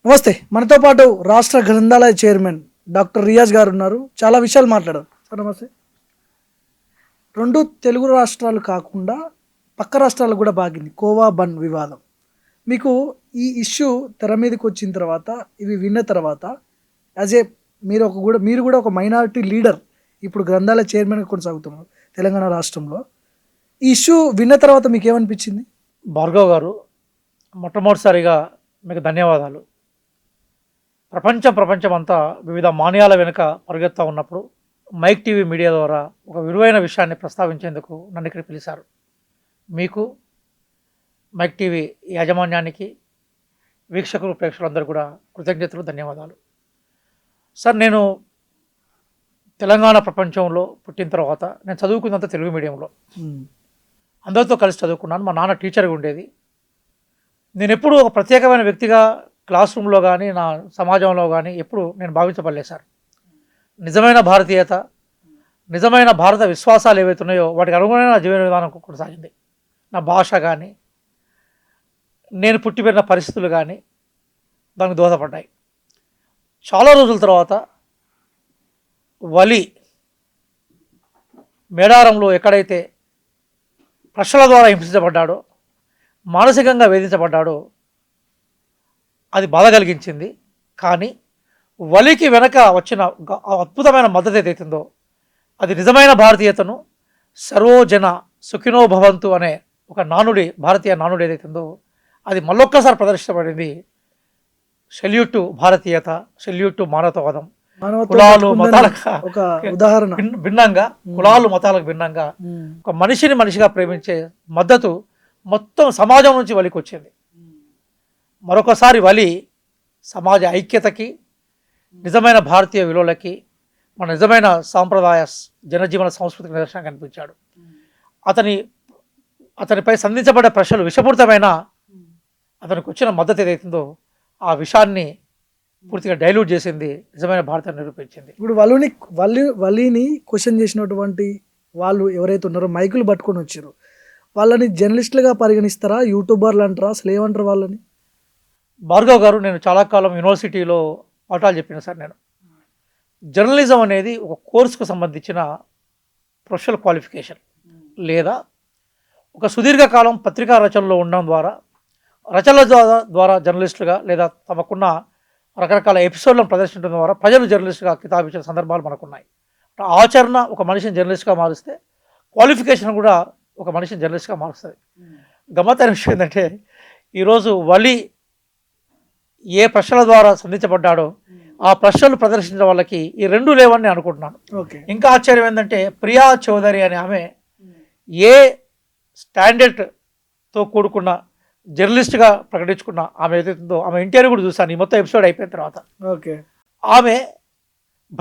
నమస్తే. మనతో పాటు రాష్ట్ర గ్రంథాలయ చైర్మన్ డాక్టర్ రియాజ్ గారు ఉన్నారు. చాలా విషయాలు మాట్లాడారు. సార్ నమస్తే. రెండు తెలుగు రాష్ట్రాలు కాకుండా పక్క రాష్ట్రాలు కూడా బాగింది కోవా బన్ వివాదం. మీకు ఈ ఇష్యూ తెర మీదకి వచ్చిన తర్వాత, ఇవి విన్న తర్వాత, యాజ్ ఏ మీరు కూడా ఒక మైనారిటీ లీడర్, ఇప్పుడు గ్రంథాలయ చైర్మన్గా కొనసాగుతున్నారు తెలంగాణ రాష్ట్రంలో. ఈ ఇష్యూ విన్న తర్వాత మీకు ఏమనిపించింది? భార్గవ్ గారు, మొట్టమొదటిసారిగా మీకు ధన్యవాదాలు. ప్రపంచం అంతా వివిధ మాన్యాల వెనుక పరిగెత్తా ఉన్నప్పుడు మైక్ టీవీ మీడియా ద్వారా ఒక విలువైన విషయాన్ని ప్రస్తావించేందుకు నన్ను ఇక్కడ పిలిచారు. మీకు, మైక్ టీవీ యాజమాన్యానికి, వీక్షకులు, ప్రేక్షకులందరూ కూడా కృతజ్ఞతలు, ధన్యవాదాలు. సార్, నేను తెలంగాణ ప్రపంచంలో పుట్టిన తర్వాత నేను చదువుకున్నంత తెలుగు మీడియంలో అందరితో కలిసి చదువుకున్నాను. మా నాన్న టీచర్గా ఉండేది. నేను ఎప్పుడూ ఒక ప్రత్యేకమైన వ్యక్తిగా క్లాస్ రూమ్లో కానీ, నా సమాజంలో కానీ ఎప్పుడు నేను భావించబడలేదు సార్. నిజమైన భారతీయత, నిజమైన భారత విశ్వాసాలు ఏవైతే ఉన్నాయో వాటికి అనుగుణమైన నా జీవన విధానం కొనసాగింది. నా భాష కానీ, నేను పుట్టి పెరిగిన పరిస్థితులు కానీ దానికి దోహదపడ్డాయి. చాలా రోజుల తర్వాత వలి మేడారంలో ఎక్కడైతే ప్రశ్నల ద్వారా హింసించబడ్డాడో, మానసికంగా వేధించబడ్డాడో అది బాధ కలిగించింది. కానీ వలికి వెనక వచ్చిన అద్భుతమైన మద్దతు ఏదైతుందో అది నిజమైన భారతీయతను, సర్వోజన సుఖినో భవంతు అనే ఒక నానుడి, భారతీయ నానుడి ఏదైతుందో అది మళ్ళొక్కసారి ప్రదర్శించబడింది. సెల్యూట్ టు భారతీయత, సెల్యూట్ టు మానవతావాదం. కులాలు మతాలకు ఉదాహరణ భిన్నంగా, కులాలు మతాలకు భిన్నంగా ఒక మనిషిని మనిషిగా ప్రేమించే మద్దతు మొత్తం సమాజం నుంచి వలికి వచ్చింది. మరొకసారి వలి సమాజ ఐక్యతకి, నిజమైన భారతీయ విలువలకి, మన నిజమైన సాంప్రదాయ జనజీవన సంస్కృతికి నిదర్శనం కనిపించాడు. అతనిపై సంధించబడ్డ ప్రశ్నలు విషపూరితమైన అతనికి వచ్చిన మద్దతు ఏదైతుందో ఆ విషయాన్ని పూర్తిగా డైల్యూట్ చేసింది, నిజమైన భారతాన్ని నిరూపించింది. ఇప్పుడు వలీని క్వశ్చన్ చేసినటువంటి వాళ్ళు ఎవరైతే ఉన్నారో మైకులు పట్టుకొని వచ్చారు, వాళ్ళని జర్నలిస్టులుగా పరిగణిస్తారా, యూట్యూబర్లు అంటారా, అసలు ఏమంటారు వాళ్ళని? భార్గవ్ గారు, నేను చాలా కాలం యూనివర్సిటీలో పాఠాలు చెప్పిన సార్. నేను జర్నలిజం అనేది ఒక కోర్సుకు సంబంధించిన ప్రొఫెషనల్ క్వాలిఫికేషన్, లేదా ఒక సుదీర్ఘకాలం పత్రికా రచనలో ఉండడం ద్వారా, రచనల ద్వారా జర్నలిస్టులుగా, లేదా తమకున్న రకరకాల ఎపిసోడ్లను ప్రదర్శించడం ద్వారా ప్రజలు జర్నలిస్టుగా కితాబించిన సందర్భాలు మనకున్నాయి. ఆచరణ ఒక మనిషిని జర్నలిస్ట్గా మారుస్తే, క్వాలిఫికేషన్ కూడా ఒక మనిషిని జర్నలిస్ట్గా మారుస్తుంది. గమ్మత్తైన విషయం ఏంటంటే, ఈరోజు వలి ఏ ప్రశ్నల ద్వారా సంధించబడ్డాడో ఆ ప్రశ్నలు ప్రదర్శించిన వాళ్ళకి ఈ రెండు లేవని నేను అనుకుంటున్నాను. ఇంకా ఆశ్చర్యం ఏంటంటే, ప్రియా చౌదరి అనే ఆమె ఏ స్టాండర్డ్తో కూడుకున్న జర్నలిస్ట్గా ప్రకటించుకున్న ఆమె ఏదైతుందో ఆమె ఇంటర్వ్యూ కూడా చూశాను ఈ మొత్తం ఎపిసోడ్ అయిపోయిన తర్వాత. ఆమె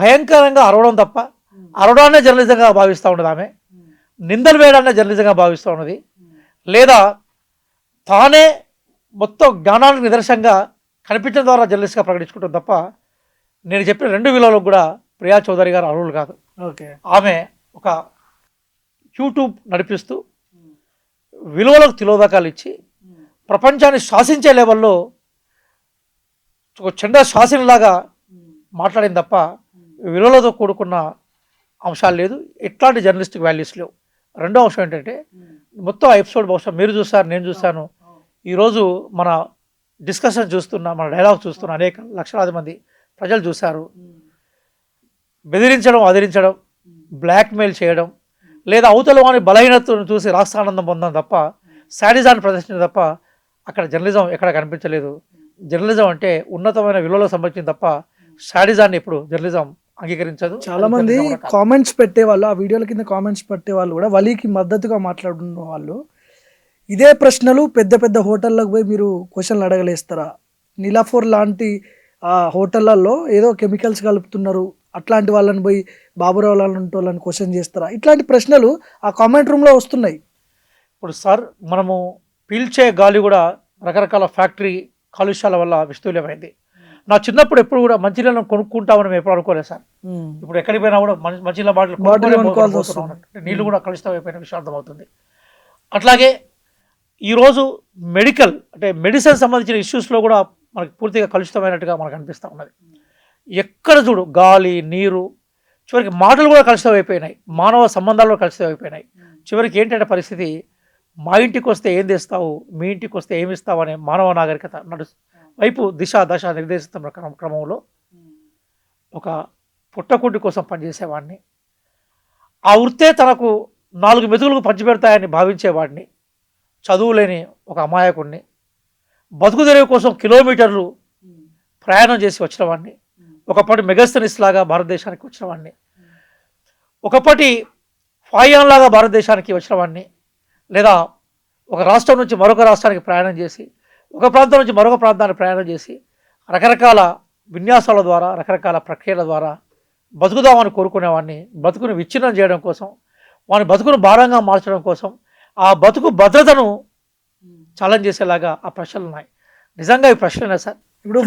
భయంకరంగా అరవడం తప్ప, అరవడాన్నే జర్నలిజంగా భావిస్తూ ఉన్నది. ఆమె నిందలు వేయడాన్నే జర్నలిజంగా భావిస్తూ ఉన్నది. లేదా తానే మొత్తం జ్ఞానానికి నిదర్శనంగా కనిపించడం ద్వారా జర్నలిస్ట్గా ప్రకటించుకుంటాం తప్ప, నేను చెప్పిన రెండు విలువలకు కూడా ప్రియా చౌదరి గారు అర్హులు కాదు. ఆమె ఒక యూట్యూబ్ నడిపిస్తూ విలువలకు తిలోదకాలు ఇచ్చి ప్రపంచాన్ని శాసించే లెవెల్లో ఒక చెండ శాసనలాగా మాట్లాడింది తప్ప విలువలతో కూడుకున్న అంశాలు లేదు. ఎట్లాంటి జర్నలిస్టిక్ వాల్యూస్ లేవు. రెండో అంశం ఏంటంటే, మొత్తం ఎపిసోడ్ బహుశా మీరు చూస్తారు, నేను చూశాను, ఈరోజు మన డిస్కషన్ చూస్తున్న, మన డైలాగ్ చూస్తున్న అనేక లక్షలాది మంది ప్రజలు చూశారు. బెదిరించడం, అదిరించడం, బ్లాక్మెయిల్ చేయడం, లేదా అవతల వాని బలహీనతను చూసి రాష్ట్రానందం పొందడం తప్ప, శాడిజాన్ని ప్రదర్శించడం తప్ప అక్కడ జర్నలిజం ఎక్కడ కనిపించలేదు. జర్నలిజం అంటే ఉన్నతమైన విలువలకు సంబంధించింది తప్ప శాడిజాన్ని ఇప్పుడు జర్నలిజం అంగీకరించదు. చాలా మంది కామెంట్స్ పెట్టేవాళ్ళు, ఆ వీడియోల కింద కామెంట్స్ పెట్టేవాళ్ళు కూడా వలీకి మద్దతుగా మాట్లాడుతున్న వాళ్ళు, ఇదే ప్రశ్నలు పెద్ద పెద్ద హోటళ్ళకు పోయి మీరు క్వశ్చన్లు అడగలేస్తారా? నీలాఫోర్ లాంటి హోటళ్ళల్లో ఏదో కెమికల్స్ కలుపుతున్నారు, అట్లాంటి వాళ్ళని పోయి బాబురావు లాంటి వాళ్ళని క్వశ్చన్ చేస్తారా? ఇట్లాంటి ప్రశ్నలు ఆ కామెంట్ రూమ్లో వస్తున్నాయి. ఇప్పుడు సార్, మనము పీల్చే గాలి కూడా రకరకాల ఫ్యాక్టరీ కాలుష్యాల వల్ల విస్తూలమైంది. నా చిన్నప్పుడు ఎప్పుడు కూడా మంచినీళ్ళను కొనుక్కుంటామని మేము ఎప్పుడు అనుకోలేదు సార్. ఇప్పుడు ఎక్కడికి పోయినా కూడా మంచినీళ్ళ బాటిల్ నీళ్ళు కూడా కలుషితమైపోయిన విషయం అర్థమవుతుంది. అట్లాగే ఈరోజు మెడికల్ అంటే మెడిసిన్ సంబంధించిన ఇష్యూస్లో కూడా మనకి పూర్తిగా కలుషితమైనట్టుగా మనకు అనిపిస్తూ ఉన్నది. ఎక్కడ చూడు గాలి, నీరు, చివరికి మాటలు కూడా కలుషితం అయిపోయినాయి, మానవ సంబంధాలు కూడా కలుషితం అయిపోయినాయి. చివరికి ఏంటంటే పరిస్థితి, మా ఇంటికి వస్తే ఏం తెస్తావు, మీ ఇంటికి వస్తే ఏమి ఇస్తావు అనే మానవ నాగరికత వైపు దశ నిర్దేశిస్తున్న క్రమంలో ఒక పుట్టకుండి కోసం పనిచేసేవాడిని, ఆ వృత్తే తనకు 4 మెతుకులకు పంచిపెడతాయని భావించేవాడిని, చదువులేని ఒక అమాయకుడిని, బతుకు తెరువు కోసం కిలోమీటర్లు ప్రయాణం చేసి వచ్చిన వాడిని, ఒకప్పటి మెగాస్తనిస్ లాగా భారతదేశానికి వచ్చిన వాడిని, ఒకప్పటి ఫాయాన్ లాగా భారతదేశానికి వచ్చిన వాడిని, లేదా ఒక రాష్ట్రం నుంచి మరొక రాష్ట్రానికి ప్రయాణం చేసి, ఒక ప్రాంతం నుంచి మరొక ప్రాంతానికి ప్రయాణం చేసి, రకరకాల విన్యాసాల ద్వారా, రకరకాల ప్రక్రియల ద్వారా బతుకుదామని కోరుకునేవాడిని, బతుకును విచ్ఛిన్నం చేయడం కోసం, వాని బతుకును భారంగా మార్చడం కోసం, ఆ బతుకు భద్రతను ఛాలెంజ్ చేసేలాగా ఆ ప్రశ్నలు ఉన్నాయి. నిజంగా ఈ ప్రశ్నలే సార్. ఇప్పుడు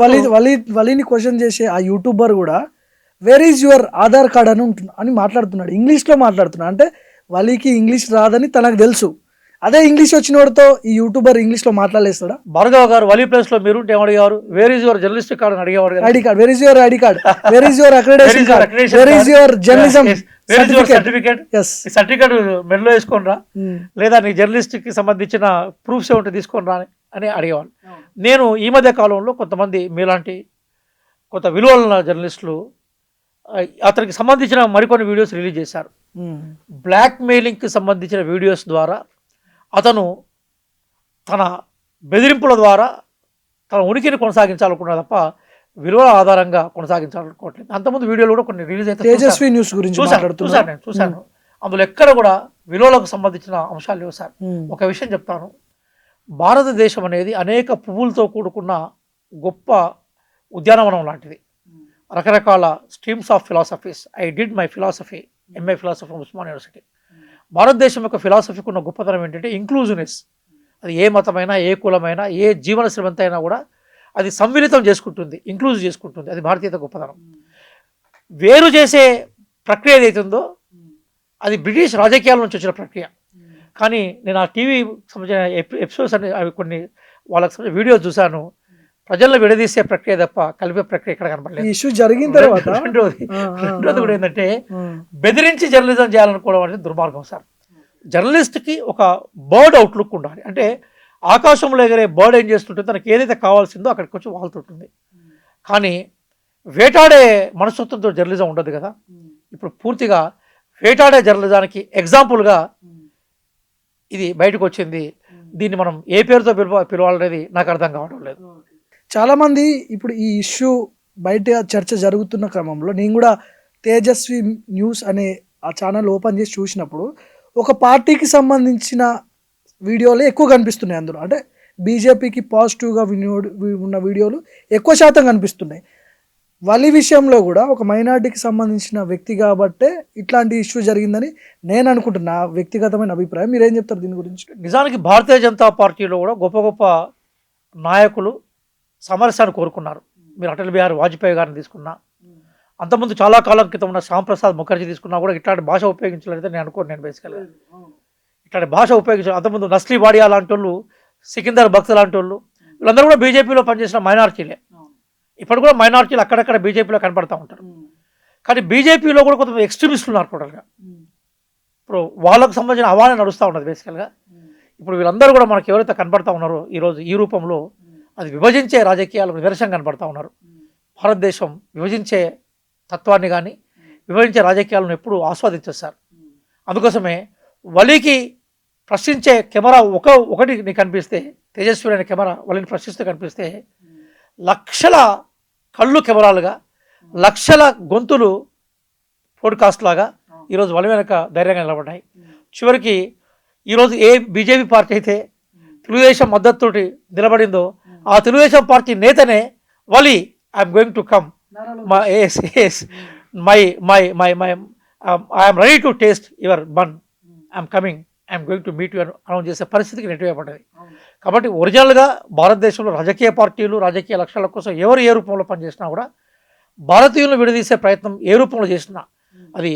వలీని క్వశ్చన్ చేసే ఆ యూట్యూబర్ కూడా wear is your Aadhaar card అని మాట్లాడుతున్నాడు, ఇంగ్లీష్లో మాట్లాడుతున్నాడు. అంటే వలీకి ఇంగ్లీష్ రాదని తనకు తెలుసు, అదే ఇంగ్లీష్ వచ్చిన వాడితో ఈ యూట్యూబర్ ఇంగ్లీష్లో మాట్లాడలేస్తాడా? భార్గవ్ గారు వలీ ప్లేస్లో మీరుంటే ఏమడిగేవారు? Where is your journalist card అని అడిగేవారు. ID card, where is your ID card, where is your accreditation card, where is your journalism certificate, certificate మెడలో వేసుకొని రా, లేదా నీ జర్నలిస్ట్ కి సంబంధించిన ప్రూఫ్స్ ఏమిటో తీసుకొని రా అని అడిగేవాళ్ళు. నేను ఈ మధ్య కాలంలో కొంతమంది మీలాంటి కొంత విలువల జర్నలిస్టులు అతనికి సంబంధించిన మరికొన్ని వీడియోస్ రిలీజ్ చేశారు. బ్లాక్ మెయిలింగ్కి సంబంధించిన వీడియోస్ ద్వారా అతను తన బెదిరింపుల ద్వారా తన ఉనికిని కొనసాగించాలనుకున్నా తప్ప విలువల ఆధారంగా కొనసాగించాలనుకోవట్లేదు. అంతకుముందు వీడియోలు కూడా కొన్ని రిలీజ్ అయితే తేజస్వి న్యూస్ గురించి చూశాను. అందులో ఎక్కడ కూడా విలువలకు సంబంధించిన అంశాలు లేవు సార్. ఒక విషయం చెప్తాను, భారతదేశం అనేది అనేక పువ్వులతో కూడుకున్న గొప్ప ఉద్యానవనం లాంటిది. రకరకాల streams of philosophies. I did my philosophy, MA philosophy from Osman university. భారతదేశం యొక్క ఫిలాసఫీకి ఉన్న గొప్పతనం ఏంటంటే ఇంక్లూజివ్నెస్. అది ఏ మతమైనా, ఏ కులమైనా, ఏ జీవన శ్రమంత అయినా కూడా అది సమ్మిళితం చేసుకుంటుంది, ఇంక్లూజివ్ చేసుకుంటుంది. అది భారతీయత గొప్పతనం. వేరు చేసే ప్రక్రియ ఏదైతుందో అది బ్రిటిష్ రాజకీయాల నుంచి వచ్చిన ప్రక్రియ. కానీ నేను ఆ టీవీ సంబంధించిన ఎపిసోడ్స్ అని అవి కొన్ని వాళ్ళకి సంబంధించిన వీడియోస్ చూశాను. ప్రజలను విడదీసే ప్రక్రియ తప్ప కలిపే ప్రక్రియ ఇక్కడ కనపడలేదు. ఇష్యూ జరిగిన తర్వాత రెండోది కూడా ఏంటంటే బెదిరించి జర్నలిజం చేయాలనుకోవడం అనేది దుర్మార్గం సార్. జర్నలిస్ట్కి ఒక బర్డ్ అవుట్లుక్ ఉండాలి. అంటే ఆకాశంలో ఎగరే బర్డ్ ఏం చేస్తుంటే తనకి ఏదైతే కావాల్సిందో అక్కడికి వచ్చి వాళ్తుంటుంది. కానీ వేటాడే మనస్తత్వంతో జర్నలిజం ఉండదు కదా. ఇప్పుడు పూర్తిగా వేటాడే జర్నలిజానికి ఎగ్జాంపుల్గా ఇది బయటకు వచ్చింది. దీన్ని మనం ఏ పేరుతో పిలవాలనేది నాకు అర్థం కావడం లేదు. చాలామంది ఇప్పుడు ఈ ఇష్యూ బయట చర్చ జరుగుతున్న క్రమంలో నేను కూడా తేజస్వి న్యూస్ అనే ఆ ఛానల్ ఓపెన్ చేసి చూసినప్పుడు ఒక పార్టీకి సంబంధించిన వీడియోలే ఎక్కువ కనిపిస్తున్నాయి అందులో. అంటే బీజేపీకి పాజిటివ్గా ఉన్న వీడియోలు ఎక్కువ శాతం కనిపిస్తున్నాయి. వలి విషయంలో కూడా ఒక మైనార్టీకి సంబంధించిన వ్యక్తి కాబట్టే ఇట్లాంటి ఇష్యూ జరిగిందని నేను అనుకుంటున్నా, వ్యక్తిగతమైన అభిప్రాయం. మీరేం చెప్తారు దీని గురించి? నిజానికి భారతీయ జనతా పార్టీలో కూడా గొప్ప గొప్ప నాయకులు సమరస్యాన్ని కోరుకున్నారు. మీరు అటల్ బిహారీ వాజ్పేయి గారిని తీసుకున్నా, అంతకుముందు చాలా కాలం క్రితం ఉన్న శ్యాంప్రసాద్ ముఖర్జీ తీసుకున్నా కూడా ఇట్లాంటి భాష ఉపయోగించలేదంటే నేను అనుకోను. నేను బేసికల్గా ఇట్లాంటి భాష ఉపయోగించాలి. అంతకుముందు నస్లీ వాడియా లాంటి వాళ్ళు, సికిందర్ భక్త్ లాంటి వాళ్ళు, వీళ్ళందరూ కూడా బీజేపీలో పనిచేసిన మైనార్టీలే. ఇప్పుడు కూడా మైనార్టీలు అక్కడక్కడ బీజేపీలో కనపడతా ఉంటారు. కానీ బీజేపీలో కూడా కొంతమంది ఎక్స్ట్రీమిస్టులు ఉన్నారు టోటల్గా. ఇప్పుడు వాళ్ళకు సంబంధించిన అవానే నడుస్తూ ఉన్నది బేసికల్గా. ఇప్పుడు వీళ్ళందరూ కూడా మనకి ఎవరైతే కనపడతా ఉన్నారో ఈరోజు ఈ రూపంలో అది విభజించే రాజకీయాలకు నిదర్శనం కనపడతా ఉన్నారు. భారతదేశం విభజించే తత్వాన్ని కానీ విభజించే రాజకీయాలను ఎప్పుడు ఆస్వాదించేస్తారు. అందుకోసమే వలీకి ప్రశ్నించే కెమెరా ఒకటి నీకు కనిపిస్తే, తేజస్వి అనే కెమెరా వలీని ప్రశ్నిస్తూ కనిపిస్తే లక్షల కళ్ళు కెమెరాలుగా, లక్షల గొంతులు పోడ్కాస్ట్ లాగా ఈరోజు వలి వెనక ధైర్యంగా నిలబడ్డాయి. చివరికి ఈరోజు ఏ బీజేపీ పార్టీ అయితే తెలుగుదేశం మద్దతుతోటి నిలబడిందో ఆ తెలుగుదేశం పార్టీ నేతనే Wali I'm going to come I'm ready to taste your bun, I'm coming, I'm going to meet you announce చేసే పరిస్థితికి నెట్టివేయబడ్డది. కాబట్టి ఒరిజినల్గా భారతదేశంలో రాజకీయ పార్టీలు రాజకీయ లక్ష్యాల కోసం ఎవరు ఏ రూపంలో పనిచేసినా కూడా భారతీయులను విడదీసే ప్రయత్నం ఏ రూపంలో చేసినా, అది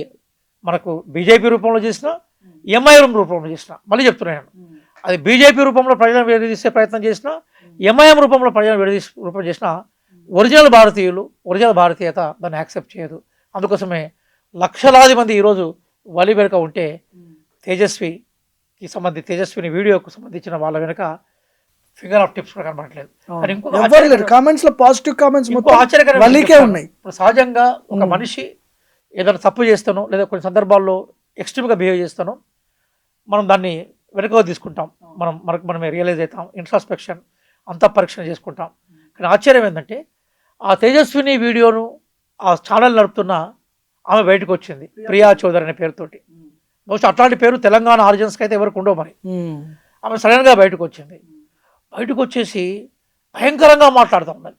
మనకు బీజేపీ రూపంలో చేసినా, ఎంఐఎం రూపంలో చేసినా, మళ్ళీ చెప్తున్నాను, అది బీజేపీ రూపంలో ప్రజలను విడదీసే ప్రయత్నం చేసినా, ఎంఐఎం రూపంలో ప్రజలను రూపం చేసినా ఒరిజినల్ భారతీయులు, ఒరిజినల్ భారతీయత దాన్ని యాక్సెప్ట్ చేయదు. అందుకోసమే లక్షలాది మంది ఈరోజు వలి వెనుక ఉంటే తేజస్విని వీడియోకు సంబంధించిన వాళ్ళ వెనుక ఫింగర్ ఆఫ్ టిప్స్ కూడా కనబడట్లేదు. కానీ ఇంకో కామెంట్స్ లో పాజిటివ్ కామెంట్స్ ఆశ్చర్యకరంగా ఉన్నాయి. ఇప్పుడు సహజంగా ఒక మనిషి ఏదైనా తప్పు చేస్తానో లేదా కొన్ని సందర్భాల్లో ఎక్స్ట్రీమ్గా బిహేవ్ చేస్తానో మనం దాన్ని వెనుక తీసుకుంటాం, మనమే రియలైజ్ అవుతాం, ఇంట్రాస్పెక్షన్ అంతా పరీక్షణ చేసుకుంటాం. కానీ ఆశ్చర్యం ఏంటంటే ఆ తేజస్విని వీడియోను ఆ ఛానల్ నడుపుతున్న ఆమె బయటకు వచ్చింది, ప్రియా చౌదరి అనే పేరుతోటి. బహుశా అట్లాంటి పేరు తెలంగాణ ఆరిజిన్స్కి అయితే ఎవరికి ఉండవు. మరి ఆమె సడన్గా బయటకు వచ్చింది. బయటకు వచ్చేసి భయంకరంగా మాట్లాడుతూ ఉన్నది.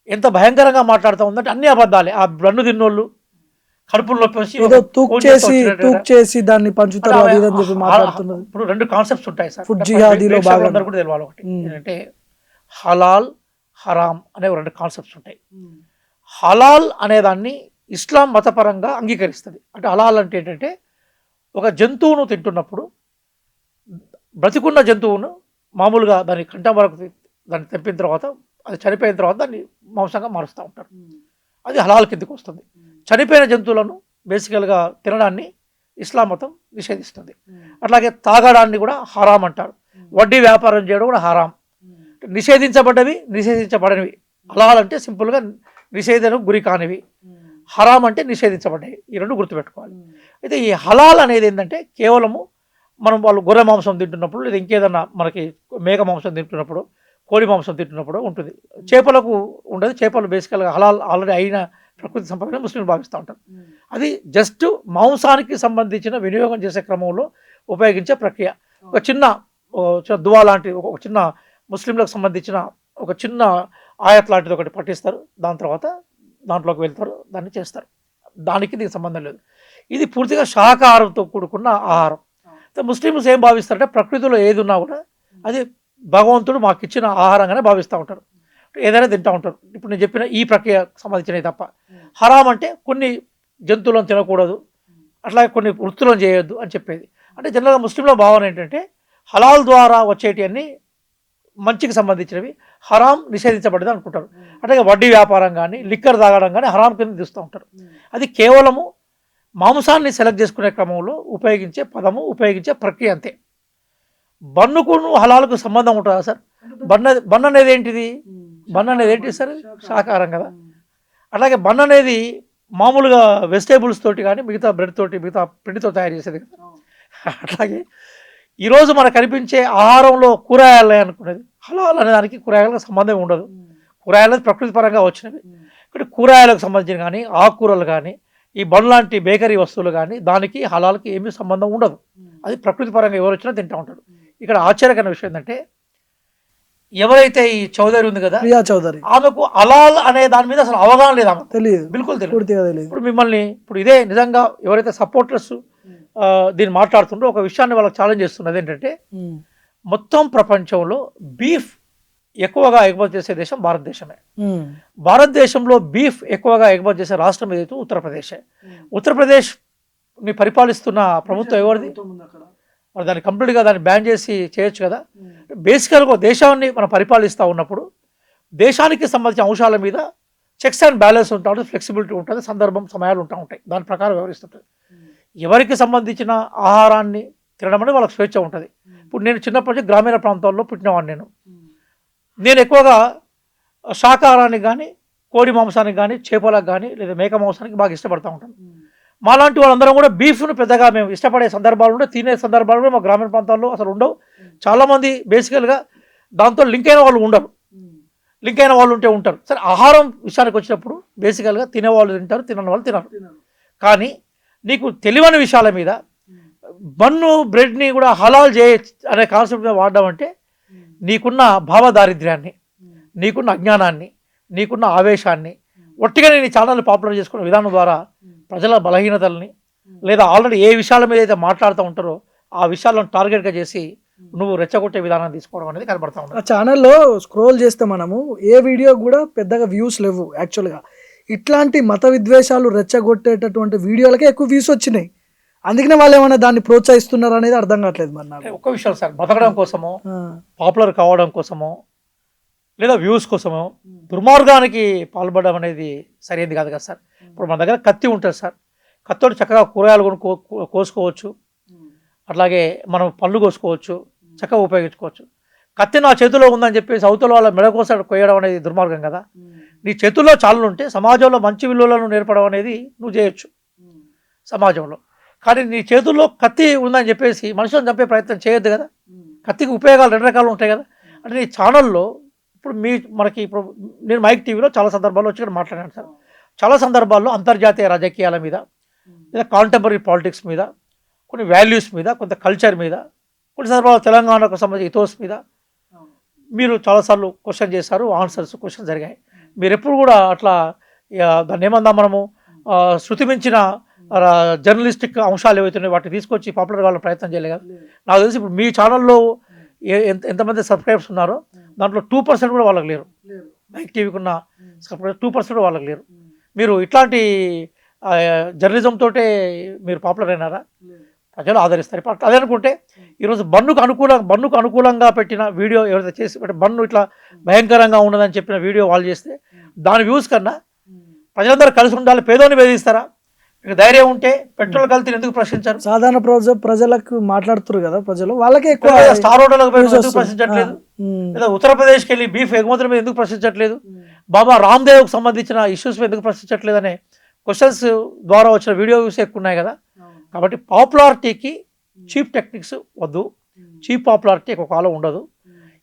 ఎంత భయంకరంగా మాట్లాడుతూ ఉందంటే అన్ని అబద్ధాలే. ఆ బన్ను తిన్నోళ్ళు కడుపులో దాన్ని పంచుతారు. ఇప్పుడు రెండు కాన్సెప్ట్స్ ఉంటాయి సార్, అందరూ కూడా తెలియాలి. ఒకటి ఏంటంటే హలాల్, హరాం అనే రెండు కాన్సెప్ట్స్ ఉంటాయి. హలాల్ అనేదాన్ని ఇస్లాం మతపరంగా అంగీకరిస్తుంది. అంటే హలాల్ అంటే ఏంటంటే ఒక జంతువును తింటున్నప్పుడు బ్రతికున్న జంతువును మామూలుగా దాని కంఠం వరకు దాన్ని తెంపిన తర్వాత అది చనిపోయిన తర్వాత దాన్ని మాంసంగా మారుస్తూ ఉంటారు. అది హలాల్ కిందకు వస్తుంది. చనిపోయిన జంతువులను బేసికల్గా తినడాన్ని ఇస్లాం మతం నిషేధిస్తుంది. అట్లాగే తాగడాన్ని కూడా హరాం అంటారు. వడ్డీ వ్యాపారం చేయడం కూడా హరాం. నిషేధించబడ్డవి, నిషేధించబడనివి. హలాల్ అంటే సింపుల్గా నిషేధనకు గురి కానివి, హరాం అంటే నిషేధించబడ్డాయి. ఈ రెండు గుర్తుపెట్టుకోవాలి. అయితే ఈ హలాల్ అనేది ఏంటంటే కేవలము వాళ్ళు గొర్రె మాంసం తింటున్నప్పుడు లేదా ఇంకేదన్నా మనకి మేక మాంసం తింటున్నప్పుడు, కోడి మాంసం తింటున్నప్పుడు ఉంటుంది. చేపలకు ఉండదు. చేపలు బేసికల్గా హలాల్ ఆల్రెడీ అయిన ప్రకృతి సంపదగా ముస్లింలు భావిస్తూ ఉంటారు. అది జస్ట్ మాంసానికి సంబంధించిన వినియోగం చేసే క్రమంలో ఉపయోగించే ప్రక్రియ. ఒక చిన్న దువా లాంటి ఒక చిన్న ముస్లింలకు సంబంధించిన ఒక చిన్న ఆయత్ లాంటిది ఒకటి పట్టిస్తారు. దాని తర్వాత దాంట్లోకి వెళ్తారు, దాన్ని చేస్తారు. దానికి దీనికి సంబంధం లేదు. ఇది పూర్తిగా శాకాహారంతో కూడుకున్న ఆహారం. ముస్లింస్ ఏం భావిస్తారంటే ప్రకృతిలో ఏది ఉన్నా కూడా అది భగవంతుడు మాకు ఇచ్చిన ఆహారంగానే భావిస్తూ ఉంటారు. ఏదైనా తింటూ ఉంటారు. ఇప్పుడు నేను చెప్పిన ఈ ప్రక్రియ సంబంధించినవి తప్ప. హరాం అంటే కొన్ని జంతువులను తినకూడదు, అట్లాగే కొన్ని వృత్తులను చేయొద్దు అని చెప్పేది. అంటే జనరల్గా ముస్లింల భావన ఏంటంటే హలాల్ ద్వారా వచ్చేటి అన్నీ మంచికి సంబంధించినవి, హరాం నిషేధించబడ్డది అనుకుంటారు. అంటే వడ్డీ వ్యాపారం కానీ లిక్కర్ తాగడం కానీ హరాం కింద తీస్తూ ఉంటారు. అది కేవలము మాంసాన్ని సెలెక్ట్ చేసుకునే క్రమంలో ఉపయోగించే పదము, ఉపయోగించే ప్రక్రియ అంతే. బన్నుకును హలాల్కు సంబంధం ఉంటుందా సార్? బన్ అనేది ఏంటిది? బన్ అనేది ఏంటి సార్? శాకాహారం కదా. అట్లాగే బన్ అనేది మామూలుగా వెజిటేబుల్స్ తోటి కానీ మిగతా బ్రెడ్ తోటి మిగతా పిండితో తయారు చేసేది కదా. అట్లాగే ఈరోజు మనకు కనిపించే ఆహారంలో కూరగాయలు అనుకునేది హలాల్ అనే దానికి కూరగాయలకు సంబంధం ఉండదు. కూరగాయలు ప్రకృతి పరంగా వచ్చినవి. ఇక్కడ కూరగాయలకు సంబంధించిన కానీ ఆకుకూరలు కానీ ఈ బన్ లాంటి బేకరీ వస్తువులు కానీ దానికి హలాల్కి ఏమీ సంబంధం ఉండదు. అది ప్రకృతి పరంగా ఎవరు వచ్చినా తింటూ ఉంటారు. ఇక్కడ ఆశ్చర్యకరమైన విషయం ఏంటంటే ఎవరైతే ఈ చౌదరి ఉంది కదా, ప్రియా చౌదరి, ఆమెకు హలాల్ అనే దాని మీద అసలు అవగాహన లేదు. ఆమె తెలియదు, బిల్కుల్ తెలియదు. ఇప్పుడు మిమ్మల్ని ఇదే నిజంగా ఎవరైతే సపోర్టర్స్ దీన్ని మాట్లాడుతుండ్రో ఒక విషయాన్ని వాళ్ళకి ఛాలెంజ్ చేస్తున్నది ఏంటంటే మొత్తం ప్రపంచంలో బీఫ్ ఎక్కువగా ఎగుమతి చేసే దేశం భారతదేశమే. భారతదేశంలో బీఫ్ ఎక్కువగా ఎగుమతి చేసే రాష్ట్రం ఏదైతే ఉత్తరప్రదేశ్. ఉత్తరప్రదేశ్ని పరిపాలిస్తున్న ప్రభుత్వం ఎవరిది? మరి దాన్ని కంప్లీట్గా దాన్ని బ్యాన్ చేసి చేయొచ్చు కదా. బేసికల్గా దేశాన్ని మనం పరిపాలిస్తూ ఉన్నప్పుడు దేశానికి సంబంధించిన అంశాల మీద చెక్స్ అండ్ బ్యాలెన్స్ ఉంటుంది, ఫ్లెక్సిబిలిటీ ఉంటుంది, సందర్భం సమయాలు ఉంటాయి. దాని ప్రకారం వ్యవహరిస్తుంటుంది. ఎవరికి సంబంధించిన ఆహారాన్ని తినడం అనేది వాళ్ళకి స్వేచ్ఛ ఉంటుంది. ఇప్పుడు నేను చిన్నప్పటి నుంచి గ్రామీణ ప్రాంతాల్లో పుట్టినవాడిని. నేను ఎక్కువగా శాకాహారానికి కానీ కోడి మాంసానికి కానీ చేపలకు కానీ లేదా మేక మాంసానికి బాగా ఇష్టపడుతూ ఉంటాను. మాలాంటి వాళ్ళందరం కూడా బీఫ్ను పెద్దగా మేము ఇష్టపడే సందర్భాలు ఉండే, తినే సందర్భాలు కూడా మా గ్రామీణ ప్రాంతాల్లో అసలు ఉండవు. చాలామంది బేసికల్గా దాంతో లింక్ అయిన వాళ్ళు ఉండరు, లింక్ అయిన వాళ్ళు ఉంటారు. సరే, ఆహారం విషయానికి వచ్చినప్పుడు బేసికల్గా తినేవాళ్ళు తింటారు, తినని వాళ్ళు తినరు. కానీ నీకు తెలియని విషయాల మీద బన్ను బ్రెడ్ని కూడా హలాల్ అనే కాన్సెప్ట్ మీద వాడడం అంటే నీకున్న భావదారిద్ర్యాన్ని, నీకున్న అజ్ఞానాన్ని, నీకున్న ఆవేశాన్ని ఒట్టిగా నేను ఈ ఛానల్ని పాపులర్ చేసుకున్న విధానం ద్వారా ప్రజల బలహీనతల్ని లేదా ఆల్రెడీ ఏ విషయాల మీద అయితే మాట్లాడుతూ ఉంటారో ఆ విషయాలను టార్గెట్గా చేసి నువ్వు రెచ్చగొట్టే విధానం తీసుకోవడం అనేది కనబడతా ఉంది. ఆ ఛానల్లో స్క్రోల్ చేస్తే మనము ఏ వీడియో కూడా పెద్దగా వ్యూస్ లేవు. యాక్చువల్గా ఇట్లాంటి మత విద్వేషాలు రెచ్చగొట్టేటటువంటి వీడియోలకే ఎక్కువ వ్యూస్ వచ్చినాయి. అందుకనే వాళ్ళు ఏమైనా దాన్ని ప్రోత్సహిస్తున్నారు అనేది అర్థం కావట్లేదు మరి నాకు. ఒక్క విషయం సార్, బతకడం కోసమో పాపులర్ కావడం కోసమో లేదా వ్యూస్ కోసమో దుర్మార్గానికి పాల్పడడం అనేది సరైనది కాదు కదా సార్. ఇప్పుడు మన దగ్గర కత్తి ఉంటుంది సార్, కత్తితో చక్కగా కూరగాయలు కూడా కోసుకోవచ్చు, అట్లాగే మనం పళ్ళు కోసుకోవచ్చు, చక్కగా ఉపయోగించుకోవచ్చు. కత్తి నా చేతిలో ఉందని చెప్పేసి అవతల వాళ్ళ మెడ కోసం కొయ్యడం అనేది దుర్మార్గం కదా. నీ చేతుల్లో చాలు ఉంటే సమాజంలో మంచి విలువలను నేర్పడం అనేది నువ్వు చేయొచ్చు సమాజంలో. కానీ నీ చేతుల్లో కత్తి ఉందని చెప్పేసి మనుషులను చంపే ప్రయత్నం చేయొద్దు కదా. కత్తికి ఉపయోగాలు 2 రకాలు ఉంటాయి కదా. అంటే నీ ఛానల్లో ఇప్పుడు మనకి ఇప్పుడు నేను మైక్ టీవీలో చాలా సందర్భాల్లో వచ్చి ఇక్కడ మాట్లాడాను సార్. చాలా సందర్భాల్లో అంతర్జాతీయ రాజకీయాల మీద లేదా కాంటెంపరీ పాలిటిక్స్ మీద, కొన్ని వాల్యూస్ మీద, కొంత కల్చర్ మీద, కొన్ని సందర్భాల్లో తెలంగాణకు సంబంధించిన ఇథోస్ మీద మీరు చాలాసార్లు క్వశ్చన్ చేశారు, ఆన్సర్స్ క్వశ్చన్ జరిగాయి. మీరు ఎప్పుడు కూడా అట్లా దాన్ని ఏమందాం మనము శృతి మించిన జర్నలిస్టిక్ అంశాలు ఏవైతున్నాయో వాటిని తీసుకొచ్చి పాపులర్ కావాలని ప్రయత్నం చేయలేదు కదా. నాకు తెలిసి ఇప్పుడు మీ ఛానల్లో ఎంతమంది సబ్స్క్రైబర్స్ ఉన్నారో దాంట్లో 2% కూడా వాళ్ళకి లేరు. మైక్ టీవీకి ఉన్న సబ్స్క్రైబర్ 2% కూడా వాళ్ళకి లేరు. మీరు ఇట్లాంటి జర్నలిజం తోటే మీరు పాపులర్ అయినారా? ప్రజలు ఆదరిస్తారు. ఇప్పుడు అదే అనుకుంటే ఈరోజు బన్నుకు అనుకూలంగా పెట్టిన వీడియో ఎవరైతే చేసి బన్ను ఇట్లా భయంకరంగా ఉన్నదని చెప్పిన వీడియో వాళ్ళు చేస్తే దాని వ్యూస్ కన్నా ప్రజలందరూ కలిసి ఉండాలి, పేదోని వేధిస్తారా? మీకు ధైర్యం ఉంటే పెట్రోల్ కల్తీని ఎందుకు ప్రశ్నించారు? సాధారణ ప్రజలకు మాట్లాడుతున్నారు కదా, ప్రజలు వాళ్ళకే ఎక్కువ. స్టార్ హోటల్కి ఎందుకు ప్రశ్నించట్లేదు? లేదా ఉత్తరప్రదేశ్కి వెళ్ళి బీఫ్ ఎగుమతుల మీద ఎందుకు ప్రశ్నించట్లేదు? బాబా రామ్దేవ్కి సంబంధించిన ఇష్యూస్ మీద ఎందుకు ప్రశ్నించట్లేదు అనే క్వశ్చన్స్ ద్వారా వచ్చిన వీడియో వ్యూస్ ఎక్కువ ఉన్నాయి కదా. కాబట్టి పాపులారిటీకి చీప్ టెక్నిక్స్ వద్దు, చీప్ పాపులారిటీ ఒక కాలం ఉండదు.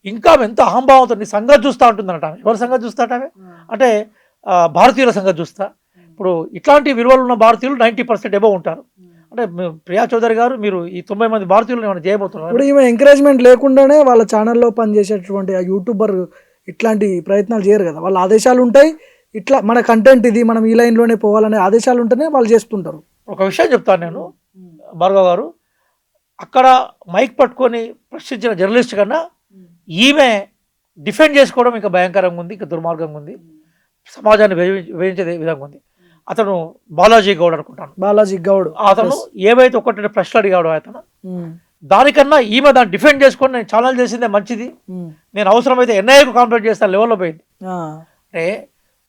ఇంకా ఎంత అహంభావంతో నీ సంగతి చూస్తూ ఉంటుందన్నట. ఎవరి సంగతి చూస్తాటమే అంటే భారతీయుల సంగతి చూస్తా. ఇప్పుడు ఇట్లాంటి విలువలు ఉన్న భారతీయులు 90% ఎబో ఉంటారు. అంటే ప్రియా చౌదరి గారు మీరు ఈ 90 మంది భారతీయులను ఏమైనా చేయబోతున్నారు? ఇప్పుడు ఈమె ఎంకరేజ్మెంట్ లేకుండానే వాళ్ళ ఛానల్లో పనిచేసేటువంటి ఆ యూట్యూబర్ ఇట్లాంటి ప్రయత్నాలు చేయరు కదా. వాళ్ళ ఆదేశాలు ఉంటాయి, ఇట్లా మన కంటెంట్ ఇది, మనం ఈ లైన్లోనే పోవాలనే ఆదేశాలు ఉంటేనే వాళ్ళు చేస్తుంటారు. ఒక విషయం చెప్తాను నేను భార్గవ్ గారు, అక్కడ మైక్ పట్టుకొని ప్రశ్నించిన జర్నలిస్ట్ కన్నా ఈమె డిఫెండ్ చేసుకోవడం ఇంకా భయంకరంగా ఉంది, ఇంకా దుర్మార్గంగా ఉంది, సమాజాన్ని వేయించే విధంగా ఉంది. అతను బాలాజీ గౌడ్ అనుకుంటాను, బాలాజీ గౌడ్. అతను ఏవైతే ఒకటి ప్రశ్నలు అడిగాడో అతను దానికన్నా ఈమె దాన్ని డిఫెండ్ చేసుకొని నేను ఛానల్ చేసిందే మంచిది, నేను అవసరమైతే ఎన్ఐఏకు కాంప్లైంట్ చేస్తాను లెవెల్లో పోయింది. అంటే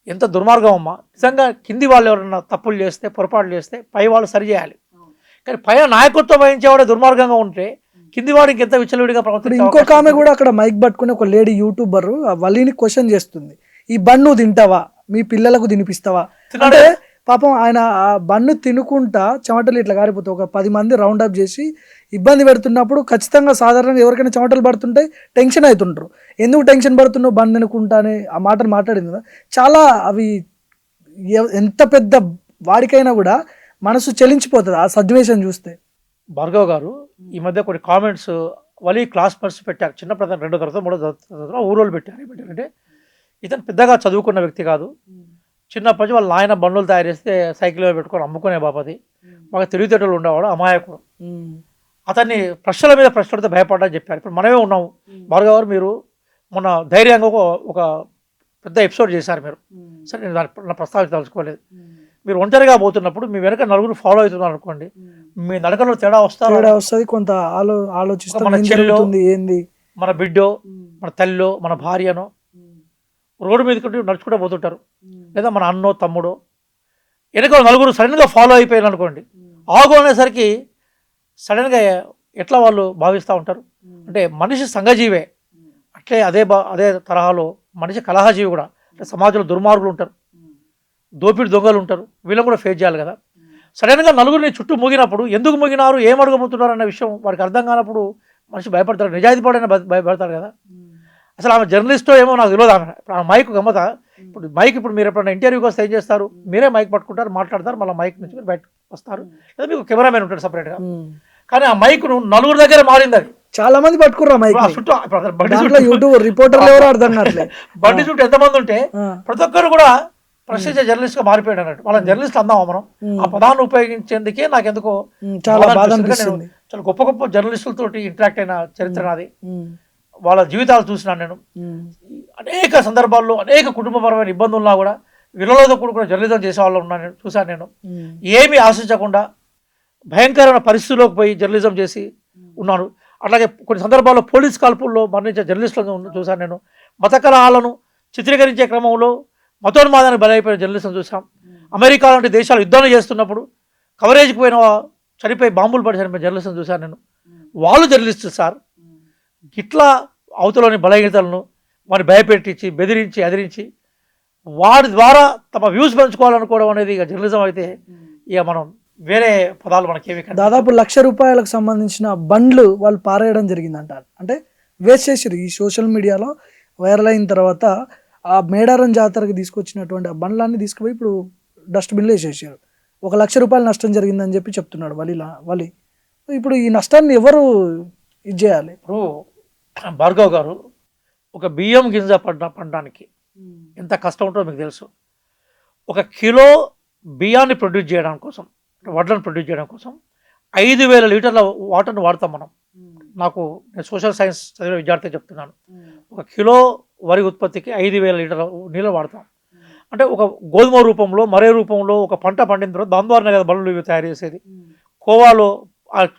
ఎంత దుర్మార్గం అమ్మా. నిజంగా కింది వాళ్ళు ఎవరైనా తప్పులు చేస్తే, పొరపాటు చేస్తే పై వాళ్ళు సరి చేయాలి. కానీ పైన నాయకత్వం వహించేవాడే దుర్మార్గంగా ఉంటే కింది వాడికి ఎంత విచ్చలవిడిగా ప్రవర్తించాలి. ఇంకొక ఆమె కూడా అక్కడ మైక్ పట్టుకుని ఒక లేడీ యూట్యూబర్ వల్లిని క్వశ్చన్ చేస్తుంది, ఈ బన్ను తింటావా, మీ పిల్లలకు తినిపిస్తావా అంటే పాపం ఆయన ఆ బన్ను తినుకుంటా చెమటలు ఇట్లా కారిపోతాయి. ఒక 10 మంది రౌండ్ అప్ చేసి ఇబ్బంది పెడుతున్నప్పుడు ఖచ్చితంగా సాధారణంగా ఎవరికైనా చెమటలు పడుతుంటే టెన్షన్ అవుతుంటారు. ఎందుకు టెన్షన్ పడుతున్నావు బన్ను తినుకుంటా అని ఆ మాటలు మాట్లాడింది కదా. చాలా అవి ఎంత పెద్ద వాడికైనా కూడా మనసు చలించిపోతుంది ఆ సన్నివేశం చూస్తే. భార్గవ్ గారు ఈ మధ్య కొన్ని కామెంట్స్ వలి క్లాస్మేట్స్ పెట్టారు, చిన్న ప్రధాన 2వ తరగతి 3వ తరగతి ఊరోళ్ళు పెట్టారు. ఏంటంటే ఇతను పెద్దగా చదువుకున్న వ్యక్తి కాదు, చిన్నప్పటి నుంచి వాళ్ళ నాయన బండ్లు తయారు చేస్తే సైకిల్ పెట్టుకొని అమ్ముకునే బాపది, బాగా తెలివితేటలు ఉండేవాడు, అమాయకుడు. అతన్ని ప్రశ్నల మీద ప్రశ్నలతో భయపడ్డా చెప్పారు. ఇప్పుడు మనమే ఉన్నాము. భార్గవ్ గారు మీరు మొన్న ధైర్యంగా ఒక పెద్ద ఎపిసోడ్ చేశారు మీరు. సరే నేను దాన్ని ప్రస్తావించదలుచుకోలేదు. మీరు ఒంటరిగా పోతున్నప్పుడు మీ వెనక నలుగురు ఫాలో అవుతున్నారు అనుకోండి, మీ నడకలో తేడా వస్తుంది. కొంత ఆలోచిస్తే మన చెల్లో ఏంది, మన బిడ్డో, మన తల్లో, మన భార్యనో రోడ్డు మీద నడుచుకుంటూ పోతుంటారు, లేదా మన అన్నో తమ్ముడో వెనక నలుగురు సడన్గా ఫాలో అయిపోయారు అనుకోండి, ఆగు అనేసరికి సడన్గా ఎట్లా వాళ్ళు భావిస్తూ ఉంటారు. అంటే మనిషి సంఘజీవే, అట్లే అదే తరహాలో మనిషి కలహజీవి కూడా. అంటే సమాజంలో దుర్మార్గులు ఉంటారు, దోపిడి దొంగలు ఉంటారు, వీళ్ళని కూడా ఫేస్ చేయాలి కదా. సడన్గా నలుగురిని చుట్టూ మూగినప్పుడు ఎందుకు మూగినారు, ఏం అడగబోతున్నారు అన్న విషయం వారికి అర్థం కానప్పుడు మనిషి భయపడతాడు, నిజాయితీ పడైనా భయపడతాడు కదా. అసలు ఆమె జర్నలిస్టో ఏమో నాకు తెలియదు. ఆమె ఇప్పుడు ఆ మైక్ గమ్మత, ఇప్పుడు మీరు ఎప్పుడైనా ఇంటర్వ్యూకి వస్తే ఏం చేస్తారు, మీరే మైక్ పట్టుకుంటారు, మాట్లాడతారు, మళ్ళీ మైక్ నుంచి మీరు బయటకు వస్తారు, లేదా మీకు కెమెరామెన్ ఉంటాడు సపరేట్గా. కానీ ఆ మైక్ను నలుగురు దగ్గర మారింది. అది చాలా మంది పట్టుకున్నారు మైక్ చుట్టూ. బండి చుట్టూ ఎంతమంది ఉంటే ప్రతి ఒక్కరు కూడా ప్రశ్నించే జర్నలిస్ట్ గా మారిపోయాడు అన్నట్టు. వాళ్ళని జర్నలిస్ట్ అందామా మనం? ఆ పదాన్ని ఉపయోగించేందుకే నాకు ఎందుకో చాలా గొప్ప గొప్ప జర్నలిస్టులతో ఇంటరాక్ట్ అయిన చరిత్ర నాది. వాళ్ళ జీవితాలు చూసినాను నేను. అనేక సందర్భాల్లో అనేక కుటుంబపరమైన ఇబ్బందులున్నా కూడా విలువలతో కూడుకున్న జర్నలిజం చేసే వాళ్ళు చూశాను నేను. ఏమీ ఆశించకుండా భయంకరమైన పరిస్థితుల్లోకి పోయి జర్నలిజం చేసి ఉన్నాను. అట్లాగే కొన్ని సందర్భాల్లో పోలీస్ కాల్పుల్లో మరణించే జర్నలిస్టులను చూశాను నేను. మత కలహాలను చిత్రీకరించే క్రమంలో మతోన్మాదానికి బలైపోయిన జర్నలిస్టులను చూసాం. అమెరికా లాంటి దేశాలు యుద్ధాలు చేస్తున్నప్పుడు కవరేజ్కి పోయిన చనిపోయి బాంబులు పడి చనిపోయిన జర్నలిస్టులను చూశాను నేను. వాళ్ళు జర్నలిస్టు సార్. ఇట్లా అవతలోని బలహీనతలను వారిని భయపెట్టించి బెదిరించి అదిరించి వారి ద్వారా తమ వ్యూస్ పెంచుకోవాలనుకోవడం అనేది ఇక జర్నలిజం అయితే ఇక మనం వేరే పదాలు మనకేమి దాదాపు ₹1,00,000 సంబంధించిన బండ్లు వాళ్ళు పారేయడం జరిగిందంట. అంటే వేస్ట్ చేసారు. ఈ సోషల్ మీడియాలో వైరల్ అయిన తర్వాత ఆ మేడారం జాతరకి తీసుకొచ్చినటువంటి ఆ బండ్లన్నీ తీసుకుపోయి ఇప్పుడు డస్ట్బిన్లో వేసేసారు. ₹1,00,000 నష్టం జరిగిందని చెప్పి చెప్తున్నాడు వలి. ఇప్పుడు ఈ నష్టాన్ని ఎవరు ఇది చేయాలి? ఇప్పుడు భార్గవ్ గారు ఒక బియ్యం గింజ పండడానికి ఎంత కష్టం ఉంటుందో మీకు తెలుసు. 1 కిలో బియ్యాన్ని ప్రొడ్యూస్ చేయడం కోసం, వడ్లను ప్రొడ్యూస్ చేయడం కోసం 5,000 లీటర్ల వాటర్ని వాడతాం మనం. నేను సోషల్ సైన్స్ చదివిన విద్యార్థి చెప్తున్నాను. 1 కిలో వరి ఉత్పత్తికి 5,000 లీటర్ల నీళ్ళు వాడతాం. అంటే ఒక గోధుమ రూపంలో మరే రూపంలో ఒక పంట పండిన తర్వాత దాని ద్వారానే కదా బళ్ళు ఇవి తయారు చేసేది. కోవాలో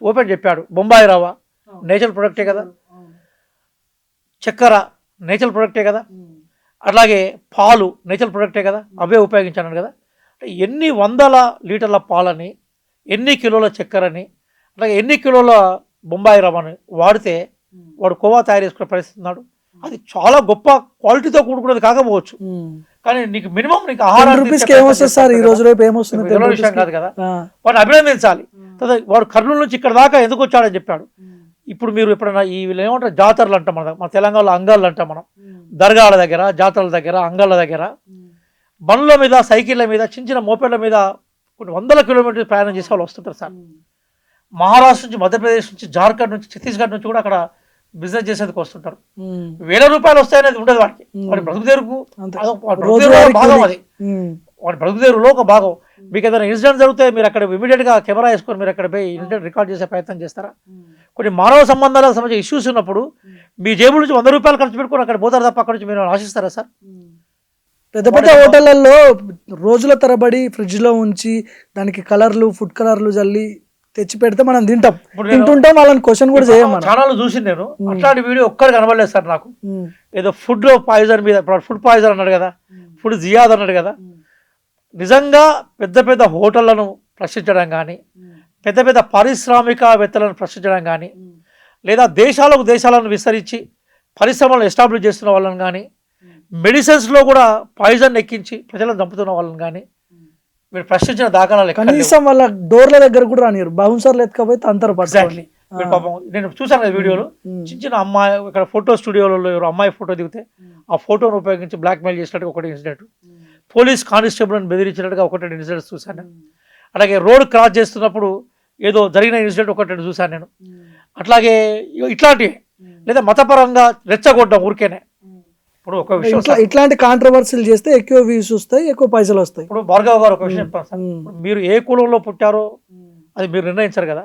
ఓపెన్ చెప్పాడు, బొంబాయి రవ్వ నేచురల్ ప్రొడక్టే కదా, చక్కెర నేచురల్ ప్రొడక్టే కదా, అట్లాగే పాలు నేచురల్ ప్రొడక్టే కదా, అవే ఉపయోగించాను కదా. ఎన్ని వందల లీటర్ల పాలని, ఎన్ని కిలోల చక్కెరని, అట్లాగే ఎన్ని కిలోల బొంబాయి రవ్వని వాడితే వాడు కోవా తయారు చేసుకునే పరిస్థితి ఉన్నాడు. అది చాలా గొప్ప క్వాలిటీతో కూడుకున్నది కాకపోవచ్చు, కానీ నీకు మినిమం నీకు ఆహారం విషయం కాదు కదా. వాడిని అభినందించాలి. వాడు కర్నూలు నుంచి ఇక్కడ దాకా ఎందుకు వచ్చాడని చెప్పాడు. ఇప్పుడు మీరు ఎప్పుడైనా ఈ వీళ్ళు ఏమంటారు జాతరలు అంటాం, మన తెలంగాణలో అంగాళ్ళు అంటాం మనం. దర్గాల దగ్గర, జాతరల దగ్గర, అంగాళ్ళ దగ్గర బండ్ల మీద, సైకిళ్ళ మీద, చిన్న చిన్న మోపెడ్ల మీద కొన్ని వందల కిలోమీటర్లు ప్రయాణం చేసే వాళ్ళు వస్తుంటారు సార్. మహారాష్ట్ర నుంచి, మధ్యప్రదేశ్ నుంచి, జార్ఖండ్ నుంచి, ఛత్తీస్గఢ్ నుంచి కూడా అక్కడ బిజినెస్ చేసేందుకు వస్తుంటారు. ₹1,000 వస్తాయనేది ఉండదు వాడికి. వాడి బ్రతుకుదేరుకు భాగం అది, వాడి బ్రతుకుదేరులో ఒక భాగం. మీకు ఏదైనా ఇన్సిడెంట్ జరిగితే మీరు అక్కడ ఇమీడియట్గా కెమెరా వేసుకొని మీరు అక్కడ పోయి ఇన్సిడెంట్ రికార్డ్ చేసే ప్రయత్నం చేస్తారా? కొన్ని మానవ సంబంధాలకు సంబంధించిన ఇష్యూస్ ఉన్నప్పుడు మీ జేబుల నుంచి ₹100 ఖర్చు పెట్టుకుని అక్కడ పోతారు తప్ప అక్కడ నుంచి మీరు ఆశిస్తారా సార్? పెద్ద పెద్ద హోటళ్లలో రోజుల తరబడి ఫ్రిడ్జ్లో ఉంచి దానికి కలర్లు, ఫుడ్ కలర్లు జల్లి తెచ్చి పెడితే మనం తింటుంటాం. వాళ్ళని క్వశ్చన్ కూడా చేయం. ఛానల్ చూసి నేను అట్లాంటి వీడియో ఒక్కరు కనబడలేదు సార్ నాకు. ఏదో ఫుడ్ పాయిజన్ మీద, ఫుడ్ పాయిజన్ అన్నాడు కదా, ఫుడ్ జియాద్ అన్నాడు కదా. నిజంగా పెద్ద పెద్ద హోటళ్లను ప్రశ్నించడం కానీ, పెద్ద పెద్ద పారిశ్రామికవేత్తలను ప్రశ్నించడం కానీ, లేదా దేశాలను విస్తరించి పరిశ్రమలను ఎస్టాబ్లిష్ చేస్తున్న వాళ్ళని కానీ, మెడిసిన్స్లో కూడా పాయిజన్ ఎక్కించి ప్రజలను చంపుతున్న వాళ్ళని కానీ మీరు ప్రశ్నించిన దాఖలాలు కనీసం వాళ్ళ డోర్ల దగ్గర కూడా రానియరు. బౌన్సర్లు ఎత్తుకపోతే అంతరు. ఎగ్జాక్ట్లీ. పాపం నేను చూసాను కదా వీడియోలో, చిన్న అమ్మాయి ఇక్కడ ఫోటో స్టూడియోలలో ఎవరు అమ్మాయి ఫోటో దిగితే ఆ ఫోటోను ఉపయోగించి బ్లాక్మెయిల్ చేసినట్టుగా ఒకటి ఇన్సిడెంట్, పోలీస్ కానిస్టేబుల్ని బెదిరించినట్టుగా ఒకటి ఇన్సిడెంట్స్ చూశాను. అలాగే రోడ్ క్రాస్ చేస్తున్నప్పుడు ఏదో జరిగిన ఇన్సిడెంట్ ఒకటి చూశాను నేను. అట్లాగే ఇట్లాంటివి, లేదా మతపరంగా రెచ్చగొట్టడం ఊరికేనే. ఇప్పుడు ఒక విషయం, ఇట్లాంటి కాంట్రవర్సీలు చేస్తే ఎక్కువ వ్యూస్ వస్తాయి, ఎక్కువ పైసలు వస్తాయి. ఇప్పుడు భార్గవ్ గారు ఒక విషయం చెప్తాను సార్. మీరు ఏ కులంలో పుట్టారో అది మీరు నిర్ణయించారు కదా.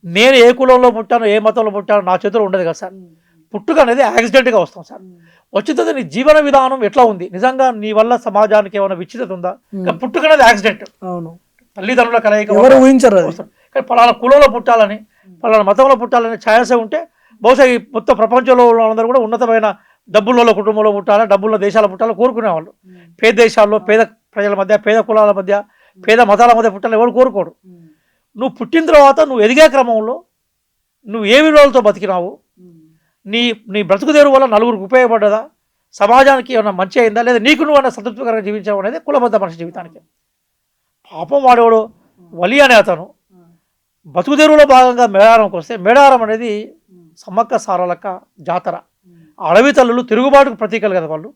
నేను ఏ కులంలో పుట్టానో, ఏ మతంలో పుట్టానో నా చేతిలో ఉండదు కదా సార్. పుట్టుక అనేది యాక్సిడెంట్గా వస్తాం సార్. వచ్చిన తర్వాత నీ జీవన విధానం ఎట్లా ఉంది, నిజంగా నీ వల్ల సమాజానికి ఏమైనా విచ్చితత ఉందా? పుట్టుక అనేది యాక్సిడెంట్. అవును, తల్లిదండ్రుల కలయిక ఊహించరు. కానీ పలానా కులంలో పుట్టాలని, పలానా మతంలో పుట్టాలని ఛాయసే ఉంటే బహుశా ఈ మొత్తం ప్రపంచంలో వాళ్ళందరూ కూడా ఉన్నతమైన డబ్బుల్లో కుటుంబంలో పుట్టాలా, డబ్బుల్లో దేశాల్లో పుట్టాలా కోరుకునేవాళ్ళు. పేద దేశాల్లో పేద ప్రజల మధ్య, పేద కులాల మధ్య, పేద మతాల మధ్య పుట్టాలని ఎవరు కోరుకోడు. నువ్వు పుట్టిన తర్వాత నువ్వు ఎదిగే క్రమంలో నువ్వు ఏ విలువలతో బతికినావు, నీ బ్రతుకుదేరు వల్ల నలుగురికి ఉపయోగపడ్డదా, సమాజానికి ఏమైనా మంచి అయిందా, లేదా నీకు నువ్వు అన్న సంతృప్తికరంగా జీవించడం అనేది కులబద్ధ మనిషి జీవితానికి. పాపం వాడేవాడు వలి అనే అతను బతుకుదేరులో భాగంగా మేడారంకి వస్తే, మేడారం అనేది సమ్మక్క సారలక్క జాతర, అడవి తల్లులు తిరుగుబాటుకు ప్రతీకలు కదా వాళ్ళు.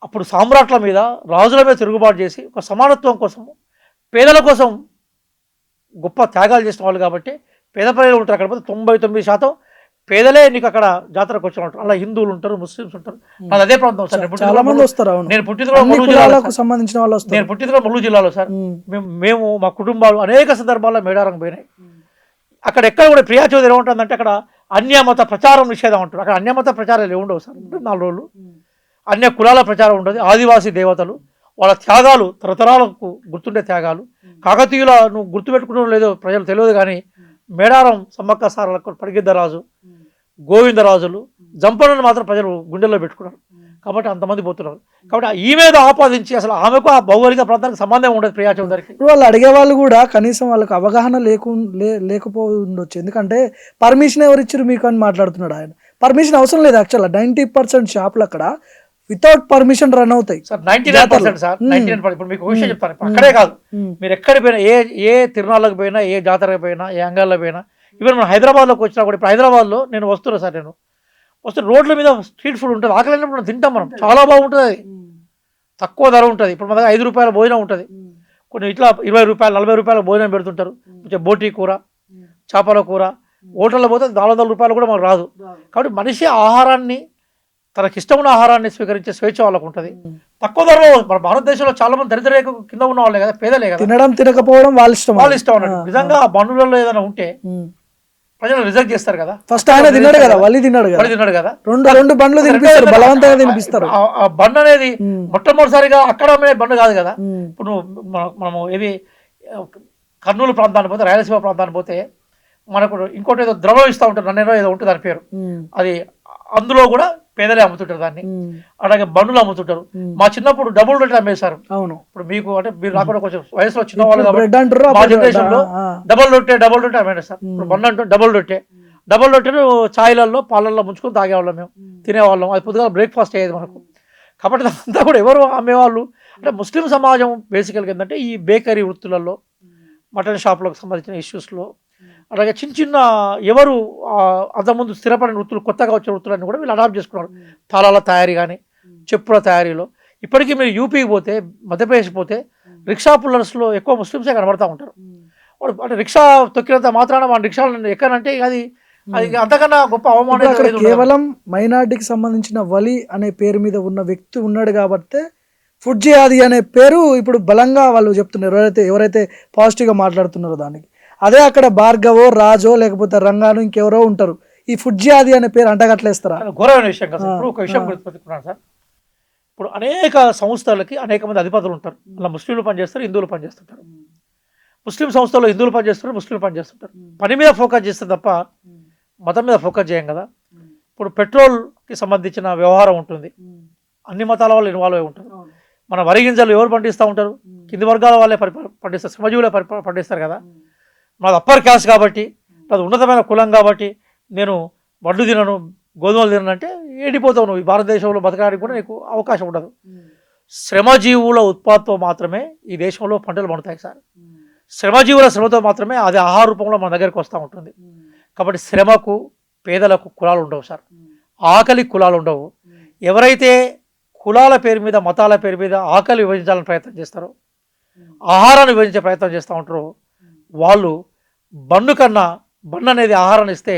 అప్పుడు సామ్రాట్ల మీద, రాజుల మీద తిరుగుబాటు చేసి ఒక సమానత్వం కోసం, పేదల కోసం గొప్ప త్యాగాలు చేసిన వాళ్ళు కాబట్టి పేద ప్రజలు ఉంటారు అక్కడ. 99% పేదలే నీకు అక్కడ జాతరకు వచ్చిన ఉంటారు. అలా హిందువులు ఉంటారు, ముస్లిమ్స్ ఉంటారు. నాది అదే ప్రాంతం సార్. నేను పుట్టిన ములుగు జిల్లాలో సార్. మేము మా కుటుంబాలు అనేక సందర్భాల్లో మేడారం పోయినాయి. అక్కడ ఎక్కడ కూడా ప్రియా చౌదరి ఏముంటుందంటే అక్కడ అన్యమత ప్రచారం నిషేధం ఉంటుంది. అక్కడ అన్యమత ప్రచారాలు ఏముండవు సార్. 4 రోజులు అన్య కులాల ప్రచారం ఉంటుంది. ఆదివాసీ దేవతలు వాళ్ళ త్యాగాలు తరతరాలకు గుర్తుండే త్యాగాలు. కాకతీయుల నువ్వు గుర్తుపెట్టుకున్నావు లేదో ప్రజలు తెలియదు కానీ మేడారం సమ్మక్క సారలకు పడిగిద్దరాజు, గోవిందరాజులు, జంపనను మాత్రం ప్రజలు గుండెల్లో పెట్టుకున్నారు. కాబట్టి అంతమంది పోతున్నారు. కాబట్టి ఈ మీద ఆపాదించి అసలు ఆమెకు ఆ భౌగోళిక ప్రాంతానికి సంబంధం ఉండదు ప్రియా చౌదరికి. ఇప్పుడు వాళ్ళు అడిగే వాళ్ళు కూడా కనీసం వాళ్ళకి అవగాహన లేకపోవచ్చు. ఎందుకంటే పర్మిషన్ ఎవరు ఇచ్చారు మీకు అని మాట్లాడుతున్నాడు ఆయన. పర్మిషన్ అవసరం లేదు యాక్చువల్గా. 90% షాపులు అక్కడ వితౌట్ పర్మిషన్ రన్ అవుతాయి సార్. 99% సార్, 99%. ఇప్పుడు మీకు విషయం చెప్తాను. ఇప్పుడు అక్కడే కాదు, మీరు ఎక్కడికి పోయినా, ఏ తిరునాళ్ళకి పోయినా, ఏ జాతరకి పోయినా, ఏ అంగాల్లో పోయినా, ఈవెన్ మన హైదరాబాద్లోకి వచ్చినా కూడా, ఇప్పుడు హైదరాబాద్లో నేను వస్తున్నా సార్, నేను వస్తే రోడ్ల మీద స్ట్రీట్ ఫుడ్ ఉంటుంది. ఆకలినప్పుడు మనం తింటాం, మనం చాలా బాగుంటుంది. అది తక్కువ ధర ఉంటుంది. ఇప్పుడు మన దగ్గర 5 రూపాయల భోజనం ఉంటుంది. కొన్ని ఇట్లా 20 రూపాయలు 40 రూపాయల భోజనం పెడుతుంటారు. కొంచెం బోటీ కూర, చేపల కూర. హోటల్లో పోతే 400 రూపాయలు కూడా మనకు రాదు. కాబట్టి మనిషి ఆహారాన్ని, తనకిష్టమైన ఆహారాన్ని స్వీకరించే స్వేచ్ఛ వాళ్ళకు ఉంటుంది. తక్కువ ధరలో మన భారతదేశంలో చాలా మంది దరిద్ర రేఖ కింద ఉన్న వాళ్ళే కదా, పేదలే కదా. తినడం తినకపోవడం వాళ్ళ ఇష్టం అన్నట్టు. నిజంగా ఆ బండ్లలో ఏదైనా ఉంటే ప్రజలు రిజెక్ట్ చేస్తారు కదా. ఫస్ట్ ఆయన తిన్నాడు కదా, వాళ్ళు తిన్నాడు కదా, రెండు బండ్లు తినిపిస్తారు, బలవంతంగా తినిపిస్తారు. ఆ బండ్ అనేది మొట్టమొదటిసారిగా అక్కడ అమ్మే బండ్ కాదు కదా. ఇప్పుడు మనము ఏది కర్నూలు ప్రాంతాన్ని పోతే, రాయలసీమ ప్రాంతాన్ని పోతే మనకు ఇంకోటి ఏదో ద్రవం ఇస్తూ ఉంటారు, నన్నేదో ఏదో ఉంటుంది దాని పేరు. అది అందులో కూడా పేదలే అమ్ముతుంటారు దాన్ని. అలాగే బండ్లు అమ్ముతుంటారు. మా చిన్నప్పుడు డబుల్ రొట్టె అమ్మేశారు. అవును. ఇప్పుడు మీకు అంటే మీరు రాకుండా కొంచెం వయసులో చిన్నవాళ్ళు కాబట్టి మా జనరేషన్ లో డబుల్ రొట్టె అమ్మేస్తారు. ఇప్పుడు బండ్ అంటూ డబుల్ రొట్టెను ఛాయలలో పాలల్లో ముంచుకొని తాగేవాళ్ళం, మేము తినేవాళ్ళం. అది పొద్దుగా బ్రేక్ఫాస్ట్ అయ్యేది మనకు. కాబట్టి అంతా కూడా ఎవరు అమ్మేవాళ్ళు అంటే ముస్లిం సమాజం బేసికల్గా ఏంటంటే ఈ బేకరీ వృత్తులలో, మటన్ షాపులకు సంబంధించిన ఇష్యూస్లో, అలాగే చిన్న చిన్న ఎవరు అంతకుముందు స్థిరపడిన వృత్తులు, కొత్తగా వచ్చిన వృత్తులన్నీ కూడా వీళ్ళు అడాప్ట్ చేసుకున్నారు. తాళాల తయారీ కానీ, చెప్పుల తయారీలో. ఇప్పటికీ మీరు యూపీకి పోతే, మధ్యప్రదేశ్ పోతే రిక్షా పుల్లర్స్లో ఎక్కువ ముస్లిమ్సే కనబడతా ఉంటారు. వాడు అంటే రిక్షా తొక్కినంత మాత్రాన వాడి రిక్షాలు ఎక్కనంటే అది అంతకన్నా గొప్ప అవమానం. కేవలం మైనార్టీకి సంబంధించిన వలి అనే పేరు మీద ఉన్న వ్యక్తి ఉన్నాడు కాబట్టి ఫుడ్ జిహాదీ అనే పేరు ఇప్పుడు బలంగా వాళ్ళు చెప్తున్నారు, ఎవరైతే పాజిటివ్గా మాట్లాడుతున్నారో దానికి. అదే అక్కడ భార్గవో, రాజో, లేకపోతే రంగాను, ఇంకెవరో ఉంటారు. ఈ ఫుడ్ జిహాదీ అనే పేరు అంటగట్లేస్తారా? ఘోరమైన విషయం కదా. ఇప్పుడు ఒక విషయం గుర్తుపెట్టుకున్నాను సార్. ఇప్పుడు అనేక సంస్థలకి అనేక మంది అధిపతులు ఉంటారు. అలా ముస్లింలు పనిచేస్తారు, హిందువులు పనిచేస్తుంటారు. ముస్లిం సంస్థల్లో హిందువులు పనిచేస్తారు, ముస్లింలు పనిచేస్తుంటారు. పని మీద ఫోకస్ చేస్తే తప్ప మతం మీద ఫోకస్ చేయం కదా. ఇప్పుడు పెట్రోల్కి సంబంధించిన వ్యవహారం ఉంటుంది, అన్ని మతాల వాళ్ళు ఇన్వాల్వ్ అయి ఉంటారు. మన వరి గింజలు ఎవరు పండిస్తూ ఉంటారు? కింది వర్గాల వాళ్ళే పండిస్తారు, శ్రమజీవులే పండిస్తారు కదా. నాది అప్పర్ క్యాస్ట్ కాబట్టి, నాది ఉన్నతమైన కులం కాబట్టి నేను వడ్లు తినను, గోధుమలు తినను అంటే ఏడిపోతావు నువ్వు. ఈ భారతదేశంలో బతకడానికి కూడా నీకు అవకాశం ఉండదు. శ్రమజీవుల ఉత్పాదతో మాత్రమే ఈ దేశంలో పంటలు పండుతాయి సార్. శ్రమజీవుల శ్రమతో మాత్రమే అది ఆహార రూపంలో మన దగ్గరికి వస్తూ ఉంటుంది. కాబట్టి శ్రమకు, పేదలకు కులాలు ఉండవు సార్, ఆకలి కులాలు ఉండవు. ఎవరైతే కులాల పేరు మీద, మతాల పేరు మీద ఆకలి విభజించాలని ప్రయత్నం చేస్తారో, ఆహారాన్ని విభజించే ప్రయత్నం చేస్తూ ఉంటారో, వాళ్ళు బండు అనేది ఆహారాన్ని ఇస్తే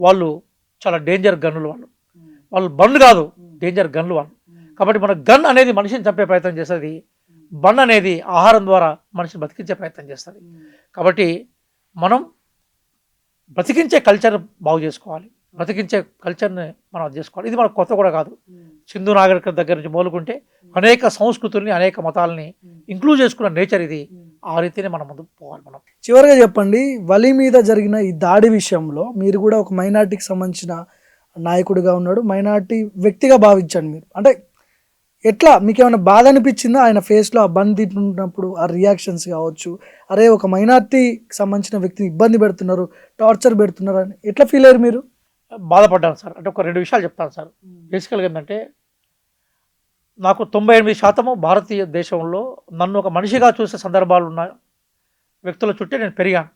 వాళ్ళు చాలా డేంజర్ గన్నులు. వాళ్ళు బండు కాదు, డేంజర్ గన్నులు వాళ్ళు. కాబట్టి మన గన్ అనేది మనిషిని చంపే ప్రయత్నం చేస్తుంది, బండ్ అనేది ఆహారం ద్వారా మనిషిని బతికించే ప్రయత్నం చేస్తుంది. కాబట్టి మనం బ్రతికించే కల్చర్ బాగు చేసుకోవాలి, బ్రతికించే కల్చర్ని మనం అది చేసుకోవాలి. ఇది మనకు కొత్త కూడా కాదు. సింధు నాగరికత దగ్గర నుంచి మొదలుకుంటే అనేక సంస్కృతుల్ని, అనేక మతాలని ఇంక్లూడ్ చేసుకున్న నేచర్ ఇది. ఆ రీతిని మనం ముందుకు పోవాలి. మనం చివరిగా చెప్పండి, వలి మీద జరిగిన ఈ దాడి విషయంలో మీరు కూడా ఒక మైనార్టీకి సంబంధించిన నాయకుడిగా ఉన్నాడు, మైనార్టీ వ్యక్తిగా భావించండి మీరు. అంటే ఎట్లా మీకు ఏమైనా బాధ అనిపించిందా ఆయన ఫేస్లో ఆ బంద్ తింటున్నప్పుడు ఆ రియాక్షన్స్ కావచ్చు? అరే ఒక మైనార్టీకి సంబంధించిన వ్యక్తిని ఇబ్బంది పెడుతున్నారు, టార్చర్ పెడుతున్నారు అని ఎట్లా ఫీల్ అయ్యారు మీరు? బాధపడ్డాను సార్. అంటే ఒక 2 విషయాలు చెప్తాను సార్. బేసికల్గా ఏంటంటే నాకు 98% భారతీయ దేశంలో నన్ను ఒక మనిషిగా చూసే సందర్భాలు ఉన్న వ్యక్తుల చుట్టే నేను పెరిగాను.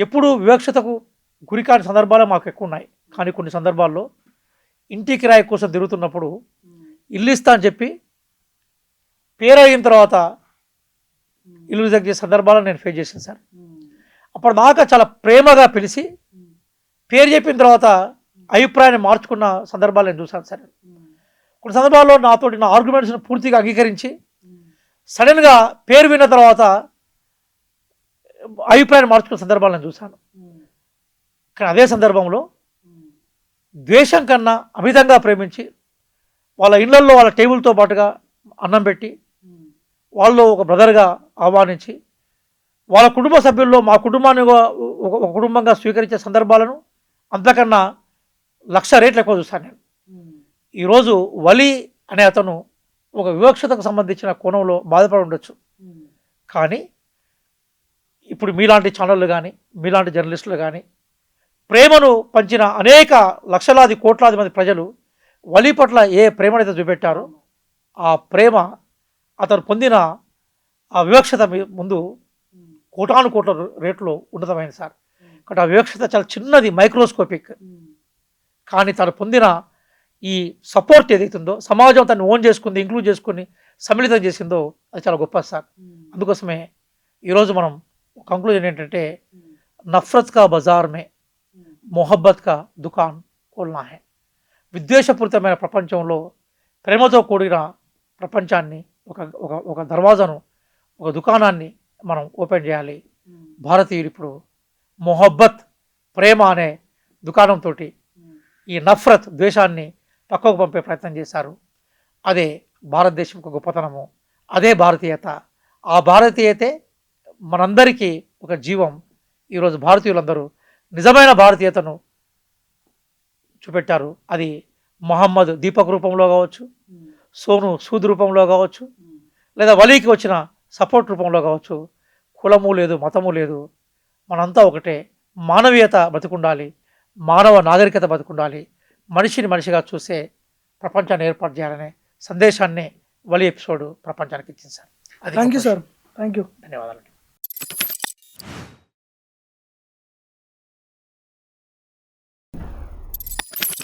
ఎప్పుడు వివక్షతకు గురికాని సందర్భాలే మాకు ఎక్కువ ఉన్నాయి. కానీ కొన్ని సందర్భాల్లో ఇంటి కిరాయి కోసం తిరుగుతున్నప్పుడు ఇల్లు ఇస్తా అని చెప్పి పేరు అయిన తర్వాత ఇల్లు రిజెక్ట్ చేసే సందర్భాలను నేను ఫేస్ చేశాను సార్. అప్పటిదాకా చాలా ప్రేమగా పిలిచి పేరు చెప్పిన తర్వాత అభిప్రాయాన్ని మార్చుకున్న సందర్భాలు నేను చూశాను సార్. కొన్ని సందర్భాల్లో నాతోటి నా ఆర్గ్యుమెంట్స్ని పూర్తిగా అంగీకరించి సడన్గా పేరు విన్న తర్వాత అభిప్రాయాన్ని మార్చుకున్న సందర్భాలు నేను చూశాను. కానీ అదే సందర్భంలో ద్వేషం కన్నా అమితంగా ప్రేమించి వాళ్ళ ఇళ్లల్లో వాళ్ళ టేబుల్తో పాటుగా అన్నం పెట్టి వాళ్ళు ఒక బ్రదర్గా ఆహ్వానించి వాళ్ళ కుటుంబ సభ్యుల్లో మా కుటుంబాన్ని ఒక కుటుంబంగా స్వీకరించే సందర్భాలను అంతకన్నా 1,00,000 రేట్లు ఎక్కువ చూస్తాను నేను. ఈరోజు వలి అనే అతను ఒక వివక్షతకు సంబంధించిన కోణంలో బాధపడి ఉండొచ్చు, కానీ ఇప్పుడు మీలాంటి ఛానళ్ళు కానీ మీలాంటి జర్నలిస్టులు కానీ ప్రేమను పంచిన అనేక లక్షలాది కోట్లాది మంది ప్రజలు వలి పట్ల ఏ ప్రేమనైతే చూపెట్టారో ఆ ప్రేమ అతను పొందిన ఆ వివక్షత ముందు కోటాను కోట్ల రేట్లో ఉన్నతమైంది సార్. కాబట్టి ఆ వివక్షత చాలా చిన్నది, మైక్రోస్కోపిక్. కానీ తను పొందిన ఈ సపోర్ట్ ఏదైతుందో సమాజం తను ఓన్ చేసుకుంది, ఇంక్లూడ్ చేసుకుని సమ్మిళితం చేసిందో అది చాలా గొప్ప సార్. అందుకోసమే ఈరోజు మనం కంక్లూజన్ ఏంటంటే నఫ్రత్ కా బజార్ మే మొహబ్బత్ కా దుకాన్ ఖోల్నా హై. విద్వేషపూరితమైన ప్రపంచంలో ప్రేమతో కూడిన ప్రపంచాన్ని ఒక ఒక ఒక దర్వాజాను, ఒక దుకాణాన్ని మనం ఓపెన్ చేయాలి. భారతీయులు ఇప్పుడు మొహబ్బత్, ప్రేమ అనే దుకాణంతో ఈ నఫ్రత్, ద్వేషాన్ని పక్కకు పంపే ప్రయత్నం చేశారు. అదే భారతదేశం ఒక గొప్పతనము, అదే భారతీయత. ఆ భారతీయతే మనందరికీ ఒక జీవం. ఈరోజు భారతీయులందరూ నిజమైన భారతీయతను చూపెట్టారు. అది మహమ్మద్ దీపక్ రూపంలో కావచ్చు, సోను సూద్ రూపంలో కావచ్చు, లేదా వలీకి వచ్చిన సపోర్ట్ రూపంలో కావచ్చు. కులము లేదు, మతము లేదు, మనంతా ఒకటే. మానవీయత బతికుండాలి, మానవ నాగరికత బతికుండాలి, మనిషిని మనిషిగా చూసే ప్రపంచాన్ని ఏర్పాటు చేయాలనే సందేశాన్ని వలి ఎపిసోడ్ ప్రపంచానికి ఇచ్చింది సార్. అది thank you sir, thank you. ధన్యవాదాలు.